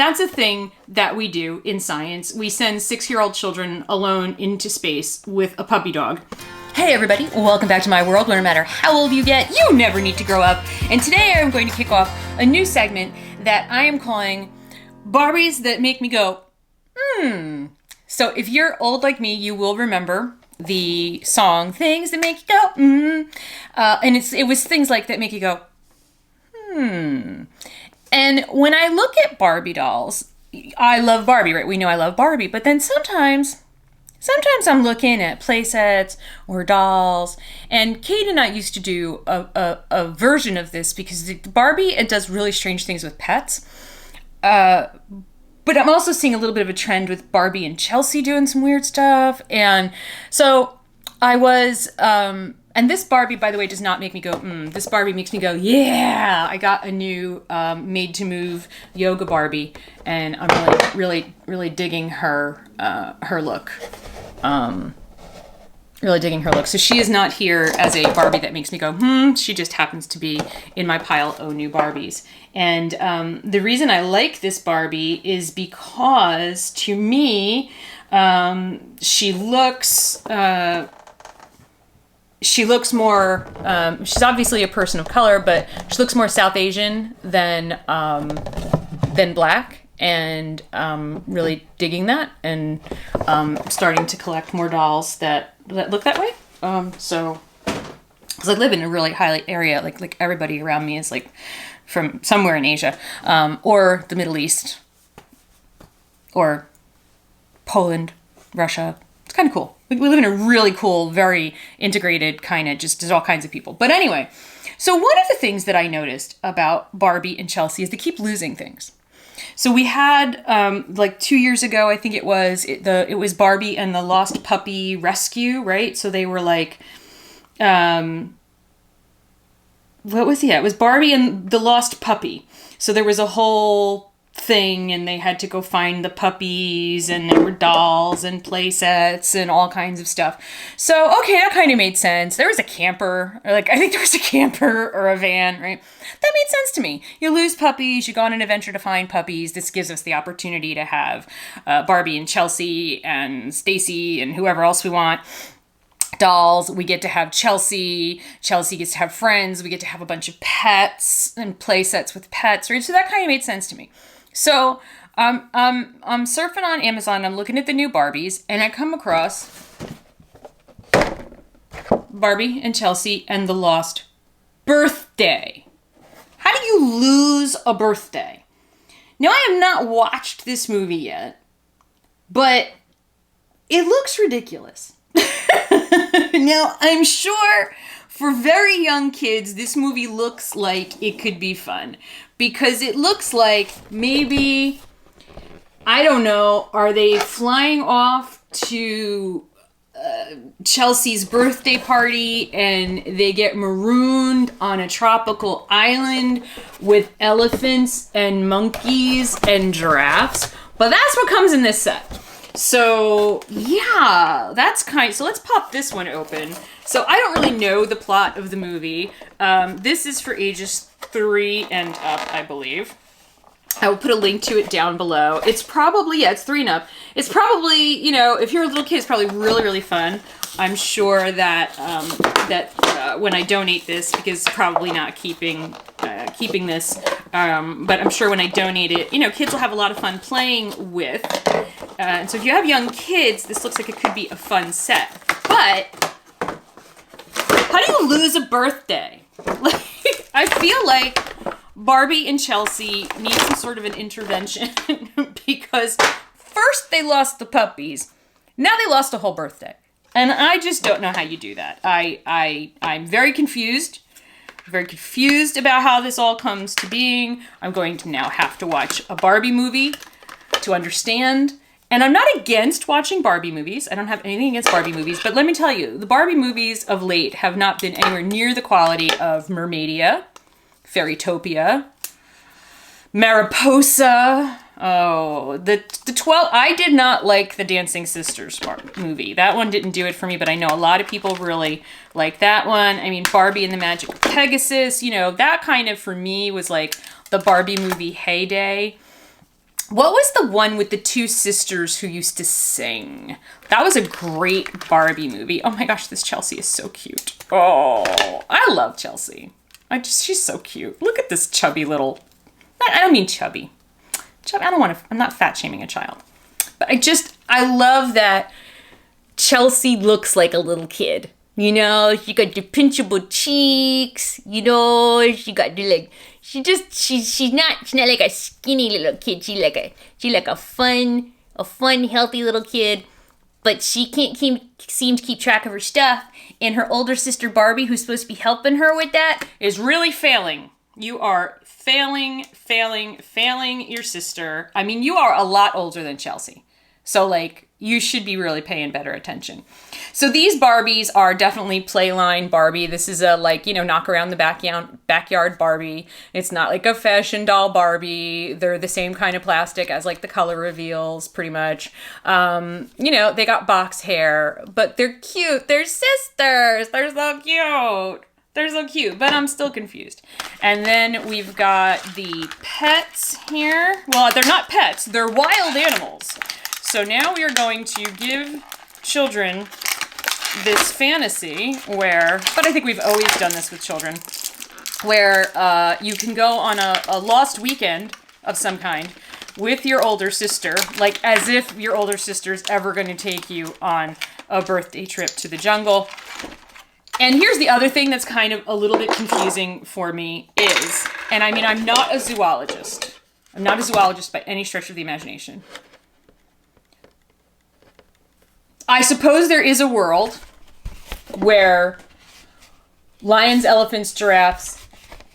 That's a thing that we do in science. We send 6-year-old children alone into space with a puppy dog. Hey everybody, welcome back to my world where no matter how old you get, you never need to grow up. And today I'm going to kick off a new segment that I am calling Barbies That Make Me Go, So if you're old like me, you will remember the song Things That Make You Go, and it was things like that make you go, And when I look at Barbie dolls, I love Barbie, right? We know I love Barbie, but then sometimes I'm looking at playsets or dolls, and Kate and I used to do a version of this because Barbie, it does really strange things with pets. But I'm also seeing a little bit of a trend with Barbie and Chelsea doing some weird stuff. And so I was, and this Barbie, by the way, does not make me go, This Barbie makes me go, yeah! I got a new made-to-move yoga Barbie, and I'm really digging her look. Really digging her look. So she is not here as a Barbie that makes me go, She just happens to be in my pile of new Barbies. And the reason I like this Barbie is because, to me, she looks more, she's obviously a person of color, but she looks more South Asian than black. And really digging that, and starting to collect more dolls that look that way. So, because I live in a really high area, like everybody around me is like from somewhere in Asia, or the Middle East, or Poland, Russia. It's kind of cool. We live in a really cool, very integrated kind of, just all kinds of people. But anyway, so one of the things that I noticed about Barbie and Chelsea is they keep losing things. So we had, like 2 years ago, I think it was Barbie and the Lost Puppy Rescue, right? So they were like, it was Barbie and the Lost Puppy. So there was a whole thing, and they had to go find the puppies, and there were dolls and play sets and all kinds of stuff. So, okay, that kind of made sense. There was a camper, I think there was a camper or a van, right? That made sense to me. You lose puppies, you go on an adventure to find puppies. This gives us the opportunity to have Barbie and Chelsea and Stacy and whoever else we want. Dolls, we get to have Chelsea gets to have friends, we get to have a bunch of pets and play sets with pets, right? So that kind of made sense to me. So I'm surfing on Amazon, I'm looking at the new Barbies, and I come across Barbie and Chelsea and the Lost Birthday. How do you lose a birthday? Now, I have not watched this movie yet, but it looks ridiculous. Now, I'm sure for very young kids, this movie looks like it could be fun. Because it looks like maybe, I don't know, are they flying off to Chelsea's birthday party and they get marooned on a tropical island with elephants and monkeys and giraffes? But that's what comes in this set. So, yeah, so let's pop this one open. So I don't really know the plot of the movie. This is for ages 3 and up, I believe. I will put a link to it down below. It's probably, it's 3 and up. It's probably, if you're a little kid, it's probably really, really fun. I'm sure that when I donate this, because probably not keeping this, but I'm sure when I donate it, kids will have a lot of fun playing with. And so if you have young kids, this looks like it could be a fun set. But how do you lose a birthday? I feel like Barbie and Chelsea need some sort of an intervention because first they lost the puppies, now they lost a whole birthday. And I just don't know how you do that. I'm very confused about how this all comes to being. I'm going to now have to watch a Barbie movie to understand. And I'm not against watching Barbie movies. I don't have anything against Barbie movies, but let me tell you, the Barbie movies of late have not been anywhere near the quality of Mermaidia, Fairytopia, Mariposa. Oh, the 12. I did not like the Dancing Sisters movie. That one didn't do it for me, but I know a lot of people really like that one. I mean, Barbie and the Magic of Pegasus, that kind of, for me, was like the Barbie movie heyday. What was the one with the two sisters who used to sing? That was a great Barbie movie. Oh my gosh, this Chelsea is so cute. Oh, I love Chelsea. She's so cute. Look at this chubby little, I don't mean chubby. I'm not fat shaming a child. But I love that Chelsea looks like a little kid. You know, she got the pinchable cheeks, you know, she got the like, she's not like a skinny little kid. She's like a fun, healthy little kid, but she can't seem to keep track of her stuff. And her older sister Barbie, who's supposed to be helping her with that, is really failing. You are failing your sister. I mean, you are a lot older than Chelsea. So like, you should be really paying better attention. So these Barbies are definitely Playline Barbie. This is a like, you know, knock around the backyard Barbie. It's not like a fashion doll Barbie. They're the same kind of plastic as like the color reveals pretty much. You know, they got box hair, but they're cute. They're sisters. They're so cute. They're so cute, but I'm still confused. And then we've got the pets here. Well, they're not pets. They're wild animals. So now we are going to give children this fantasy where, but I think we've always done this with children, where you can go on a lost weekend of some kind with your older sister, like as if your older sister's ever going to take you on a birthday trip to the jungle. And here's the other thing that's kind of a little bit confusing for me is, and I mean, I'm not a zoologist. I'm not a zoologist by any stretch of the imagination. I suppose there is a world where lions, elephants, giraffes,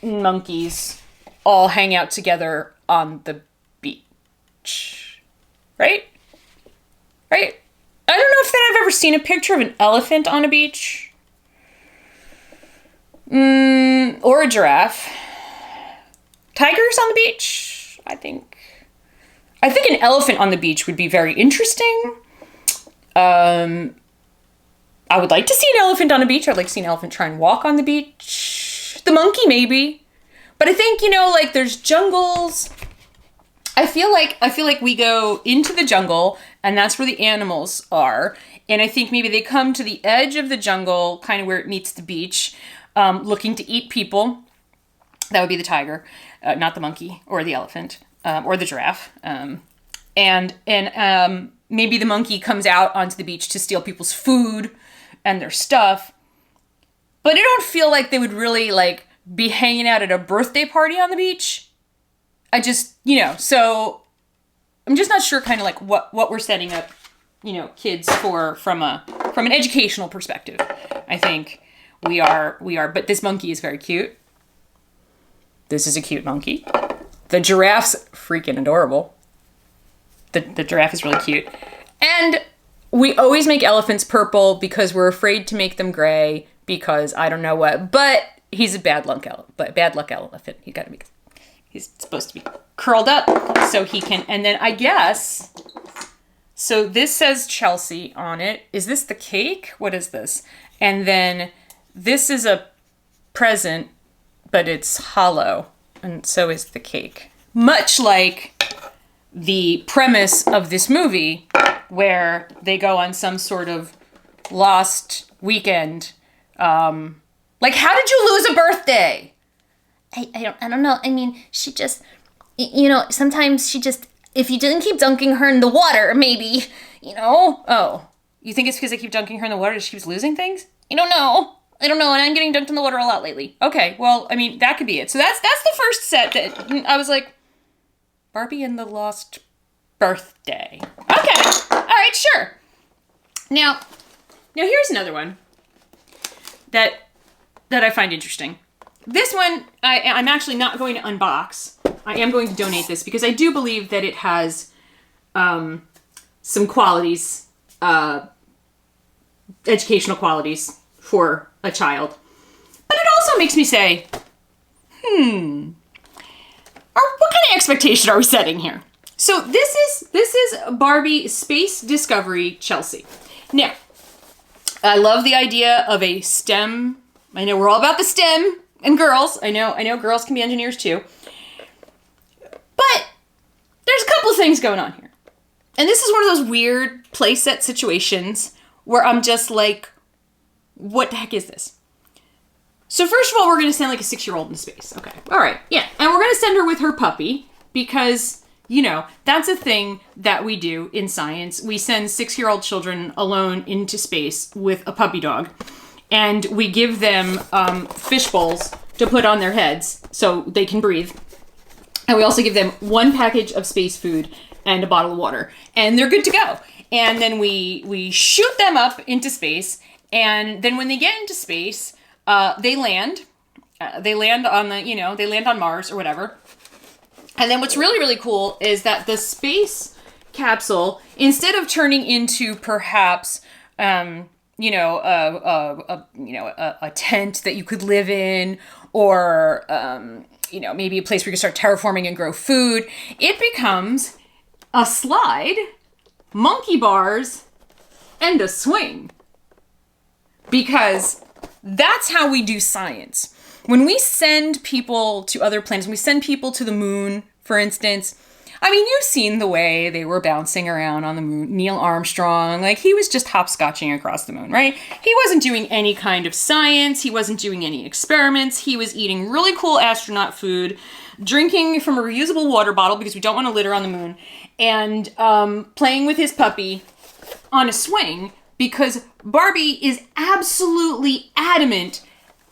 monkeys all hang out together on the beach. Right? Right? I don't know if that I've ever seen a picture of an elephant on a beach. Or a giraffe. Tigers on the beach, I think. I think an elephant on the beach would be very interesting. I would like to see an elephant on a beach. I'd like to see an elephant try and walk on the beach. The monkey, maybe. But I think, you know, like there's jungles. I feel like we go into the jungle and that's where the animals are. And I think maybe they come to the edge of the jungle, kind of where it meets the beach, looking to eat people. That would be the tiger, not the monkey or the elephant, or the giraffe. And maybe the monkey comes out onto the beach to steal people's food and their stuff. But I don't feel like they would really like be hanging out at a birthday party on the beach. I just, you know, so I'm just not sure kind of like what we're setting up, you know, kids for from an educational perspective. I think we are, but this monkey is very cute. This is a cute monkey. The giraffe's freaking adorable. The giraffe is really cute. And we always make elephants purple because we're afraid to make them gray because I don't know what. But he's a bad luck elephant. He's supposed to be curled up so he can. And then I guess, so this says Chelsea on it. Is this the cake? What is this? And then this is a present, but it's hollow. And so is the cake. Much like the premise of this movie, where they go on some sort of lost weekend. Like, how did you lose a birthday? I don't know. I mean, she just, you know, sometimes she just, if you didn't keep dunking her in the water, maybe, you know. Oh, you think it's because I keep dunking her in the water that she keeps losing things? I don't know. And I'm getting dunked in the water a lot lately. Okay, well, I mean, that could be it. So that's the first set that I was like, Barbie and the Lost Birthday. Okay, all right, sure. Now here's another one that I find interesting. This one, I'm actually not going to unbox. I am going to donate this because I do believe that it has some qualities, educational qualities for a child. But it also makes me say, what kind of expectation are we setting here? So this is Barbie Space Discovery Chelsea. Now, I love the idea of a STEM. I know we're all about the STEM and girls. I know girls can be engineers too. But there's a couple of things going on here. And this is one of those weird playset situations where I'm just like, what the heck is this? So first of all, we're going to send like a 6-year-old into space. Okay. All right. Yeah. And we're going to send her with her puppy because, you know, that's a thing that we do in science. We send 6-year-old children alone into space with a puppy dog. And we give them fish bowls to put on their heads so they can breathe. And we also give them 1 package of space food and a bottle of water. And they're good to go. And then we shoot them up into space. And then when they get into space, they land. They land on they land on Mars or whatever. And then what's really, really cool is that the space capsule, instead of turning into perhaps, a tent that you could live in, or, maybe a place where you can start terraforming and grow food, it becomes a slide, monkey bars, and a swing. Because that's how we do science. When we send people to other planets, when we send people to the moon, for instance, I mean, you've seen the way they were bouncing around on the moon. Neil Armstrong, like, he was just hopscotching across the moon, right? He wasn't doing any kind of science. He wasn't doing any experiments. He was eating really cool astronaut food, drinking from a reusable water bottle because we don't want to litter on the moon, and playing with his puppy on a swing, because Barbie is absolutely adamant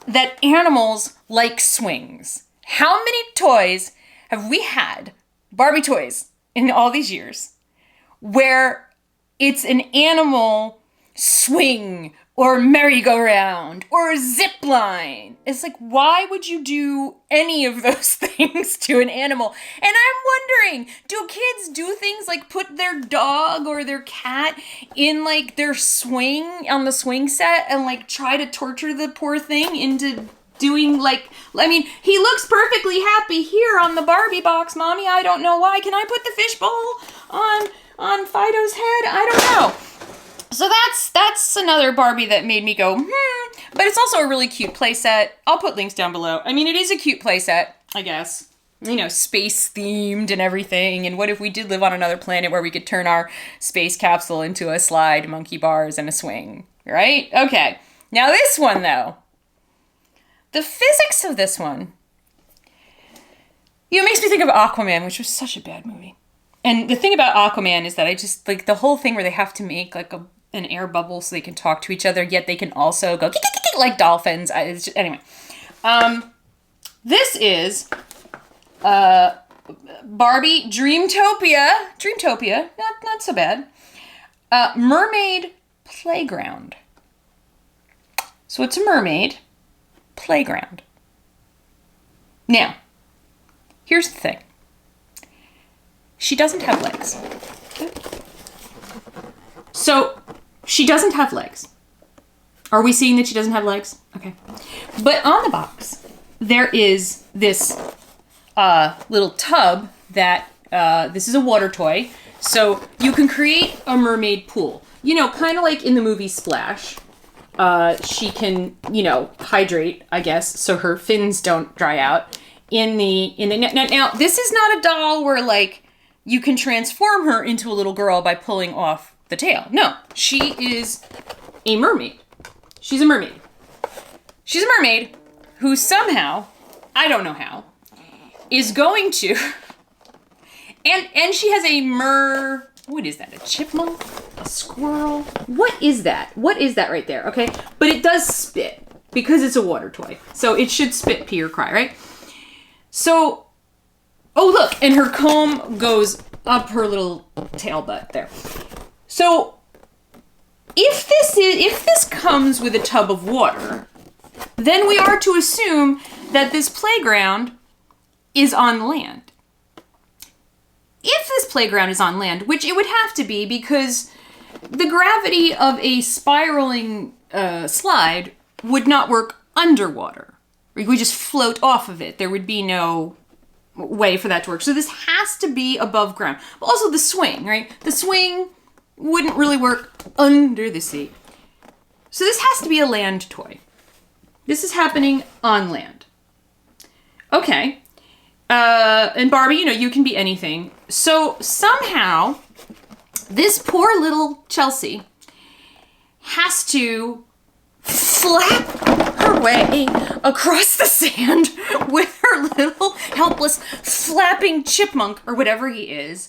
that animals like swings. How many toys have we had, Barbie toys, in all these years, where it's an animal swing or merry-go-round or zip line? It's like, why would you do any of those things to an animal? And I'm wondering, do kids do things like put their dog or their cat in like their swing on the swing set and like try to torture the poor thing into doing like, I mean, he looks perfectly happy here on the Barbie box, Mommy. I don't know why. Can I put the fishbowl on Fido's head? I don't know. So that's another Barbie that made me go, but it's also a really cute playset. I'll put links down below. I mean, it is a cute playset, I guess. You know, space themed and everything. And what if we did live on another planet where we could turn our space capsule into a slide, monkey bars, and a swing, right? Okay. Now this one, though. The physics of this one, it makes me think of Aquaman, which was such a bad movie. And the thing about Aquaman is that I just, like, the whole thing where they have to make, like, an air bubble so they can talk to each other, yet they can also go like dolphins. Anyway. This is Barbie Dreamtopia, not so bad. Mermaid Playground. So it's a mermaid playground. Now, here's the thing. She doesn't have legs. So, she doesn't have legs. Are we seeing that she doesn't have legs? Okay. But on the box, there is this little tub that, this is a water toy. So, you can create a mermaid pool. You know, kind of like in the movie Splash. She can, hydrate, I guess, so her fins don't dry out. Now, this is not a doll where, like, you can transform her into a little girl by pulling off the tail. No, she is a mermaid. She's a mermaid. She's a mermaid who somehow, I don't know how, is going to, and she has a what is that, a chipmunk? A squirrel? What is that? What is that right there, okay? But it does spit, because it's a water toy. So it should spit, pee, or cry, right? So, oh look, and her comb goes up her little tail butt there. So, if this comes with a tub of water, then we are to assume that this playground is on land. If this playground is on land, which it would have to be because the gravity of a spiraling slide would not work underwater. We just float off of it. There would be no way for that to work. So this has to be above ground. But also the swing, right? The swing wouldn't really work under the sea. So this has to be a land toy. This is happening on land. Okay. And Barbie, you know, you can be anything. So somehow, this poor little Chelsea has to flap her way across the sand with her little helpless flapping chipmunk or whatever he is.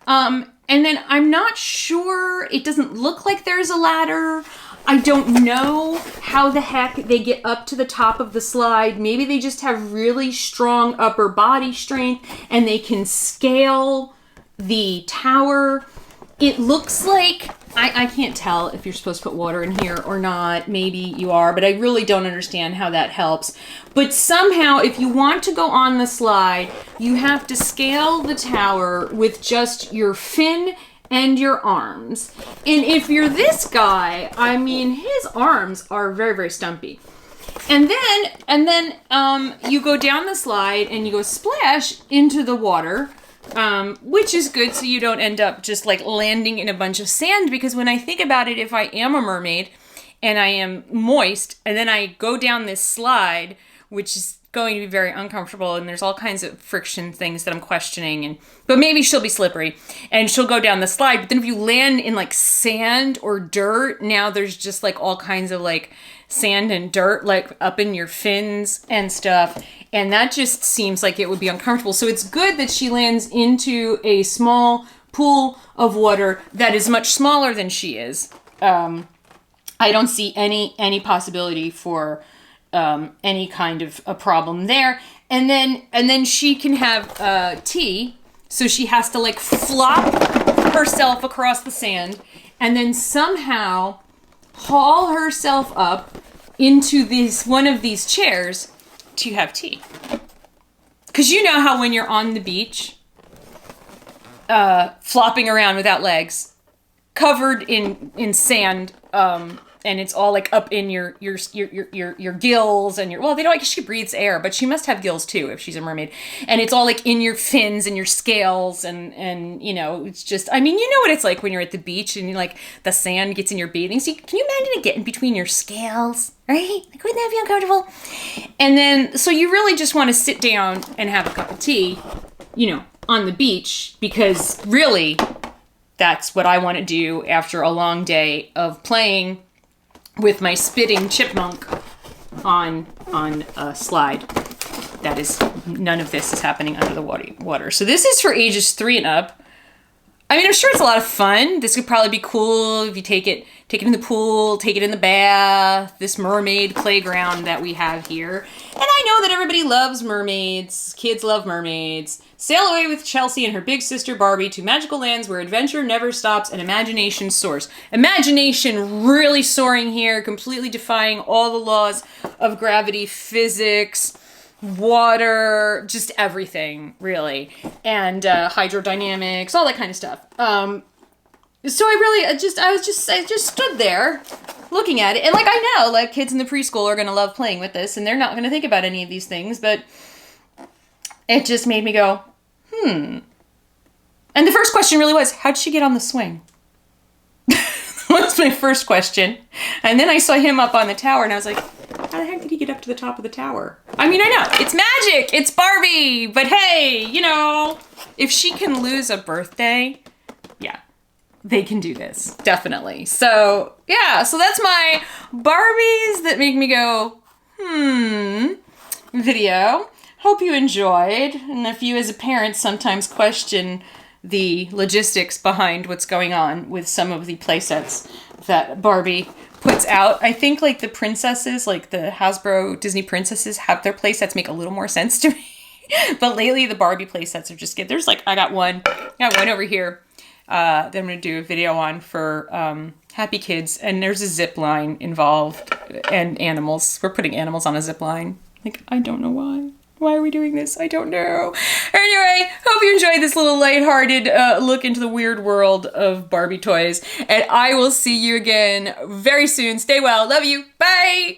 And then I'm not sure, it doesn't look like there's a ladder. I don't know how the heck they get up to the top of the slide. Maybe they just have really strong upper body strength and they can scale the tower. It looks like, I can't tell if you're supposed to put water in here or not. Maybe you are, but I really don't understand how that helps. But somehow, if you want to go on the slide, you have to scale the tower with just your fin and your arms. And if you're this guy, I mean, his arms are very, very stumpy. And then you go down the slide and you go splash into the water, which is good so you don't end up just like landing in a bunch of sand, because when I think about it, if I am a mermaid and I am moist and then I go down this slide, which is going to be very uncomfortable, and there's all kinds of friction things that I'm questioning, but maybe she'll be slippery and she'll go down the slide. But then if you land in like sand or dirt, now there's just like all kinds of like sand and dirt like up in your fins and stuff, and that just seems like it would be uncomfortable. So it's good that she lands into a small pool of water that is much smaller than she is. I don't see any possibility for any kind of a problem there. And then she can have tea, so she has to like flop herself across the sand and then somehow haul herself up into one of these chairs to have tea. Because you know how when you're on the beach, flopping around without legs, covered in sand, and it's all like up in your gills and well, they don't, I guess she breathes air, but she must have gills too if she's a mermaid. And it's all like in your fins and your scales and you know, it's just, I mean, you know what it's like when you're at the beach and like the sand gets in your bathing suit. Can you imagine it getting between your scales, right? Like, wouldn't that be uncomfortable? And then, so you really just want to sit down and have a cup of tea, you know, on the beach, because really that's what I want to do after a long day of playing with my spitting chipmunk on a slide. That is, none of this is happening under the water. So this is for ages 3 and up. I mean, I'm sure it's a lot of fun. This could probably be cool if you take it in the pool, take it in the bath, this mermaid playground that we have here. And I know that everybody loves mermaids. Kids love mermaids. Sail away with Chelsea and her big sister Barbie to magical lands where adventure never stops and imagination soars. Imagination really soaring here, completely defying all the laws of gravity, physics, water, just everything, really. And hydrodynamics, all that kind of stuff. So I just stood there looking at it. And like, I know, like, kids in the preschool are going to love playing with this, and they're not going to think about any of these things, but it just made me go, And the first question really was, how'd she get on the swing? That was my first question. And then I saw him up on the tower, and I was like, how the heck did he get up to the top of the tower? I mean, I know, it's magic, it's Barbie, but hey, you know, if she can lose a birthday, yeah, they can do this, definitely. So, yeah, so that's my Barbies that make me go, video. Hope you enjoyed, and if you as a parent sometimes question the logistics behind what's going on with some of the playsets that Barbie puts out. I think like the princesses, like the Hasbro Disney princesses, have their playsets make a little more sense to me. But lately the Barbie playsets are just good. There's like, I got one over here that I'm going to do a video on for happy kids. And there's a zip line involved and animals. We're putting animals on a zip line. Like, I don't know why. Why are we doing this? I don't know. Anyway, hope you enjoyed this little lighthearted look into the weird world of Barbie toys. And I will see you again very soon. Stay well. Love you. Bye.